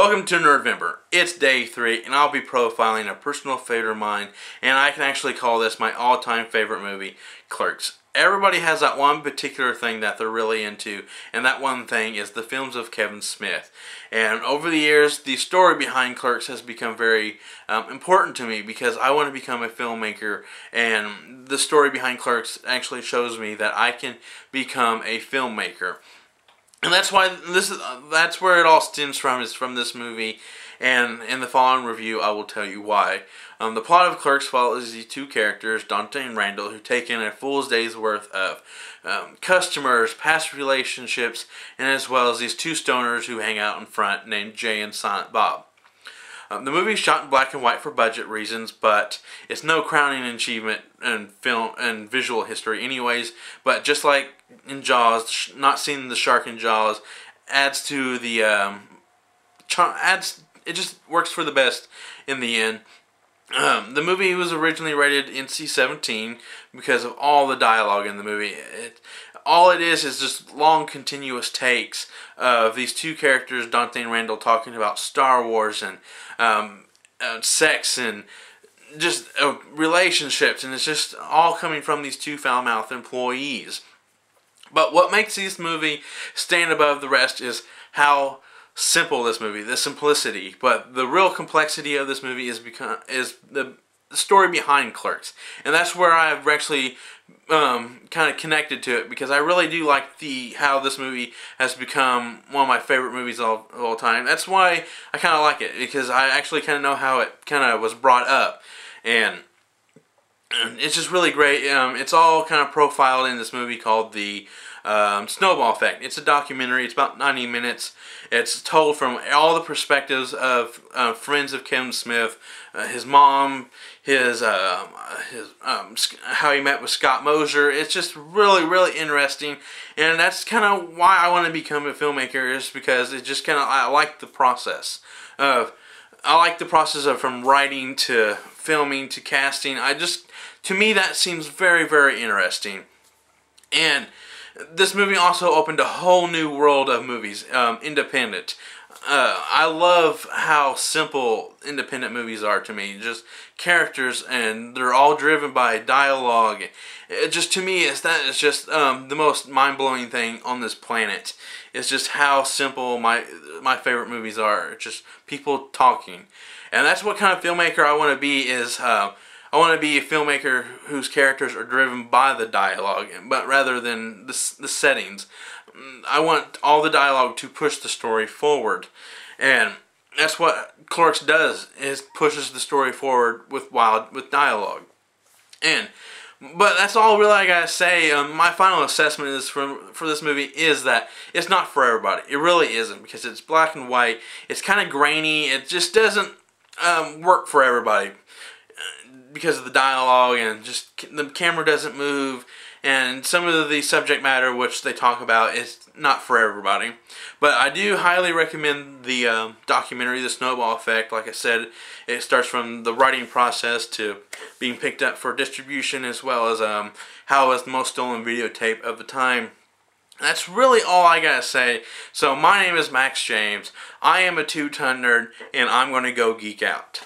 Welcome to NERDvember. It's day 3 and I'll be profiling a personal favorite of mine, and I can actually call this my all-time favorite movie, Clerks. Everybody has that one particular thing that they're really into, and that one thing is the films of Kevin Smith. And over the years, the story behind Clerks has become very important to me because I want to become a filmmaker, and the story behind Clerks actually shows me that I can become a filmmaker. And that's why that's where it all stems from, is from this movie, and in the following review I will tell you why. The plot of Clerks follows these two characters, Dante and Randall, who take in a full day's worth of customers, past relationships, and as well as these two stoners who hang out in front named Jay and Silent Bob. The movie is shot in black and white for budget reasons, but it's no crowning achievement in film and visual history anyways. But just like in Jaws, not seeing the shark in Jaws adds to the it just works for the best in the end. The movie was originally rated NC-17 because of all the dialogue in the movie. All it is just long continuous takes of these two characters, Dante and Randall, talking about Star Wars and sex and just relationships, and it's just all coming from these two foul-mouthed employees. But what makes this movie stand above the rest is how simple this movie, the simplicity. But the real complexity of this movie is the story behind Clerks, and that's where I've actually kind of connected to it, because I really do like how this movie has become one of my favorite movies of all time. That's why I kind of like it, because I actually kind of know how it kind of was brought up, and it's just really great. It's all kind of profiled in this movie called the Snowball Effect. It's a documentary. It's about 90 minutes. It's told from all the perspectives of friends of Kevin Smith, his mom, how he met with Scott Mosier. It's just really interesting, and that's kind of why I want to become a filmmaker, is because it just kind of, I like the process of from writing to filming to casting. To me, that seems very interesting. And this movie also opened a whole new world of movies, independent. I love how simple independent movies are to me. Just characters, and they're all driven by dialogue. It just, to me, it's just the most mind-blowing thing on this planet. It's just how simple my favorite movies are. Just people talking. And that's what kind of filmmaker I want to be, is I want to be a filmmaker whose characters are driven by the dialogue, but rather than the settings. I want all the dialogue to push the story forward, and that's what Clerks does, is pushes the story forward with dialogue. But that's all really I gotta say. My final assessment is for this movie is that it's not for everybody. It really isn't, because it's black and white. It's kind of grainy. It just doesn't work for everybody, because of the dialogue, and just the camera doesn't move, and some of the subject matter which they talk about is not for everybody. But I do highly recommend the documentary, The Snowball Effect. Like I said, it starts from the writing process to being picked up for distribution, as well as how it was the most stolen videotape of the time. That's really all I gotta say. So my name is Max James. I am a two-ton nerd, and I'm gonna go geek out.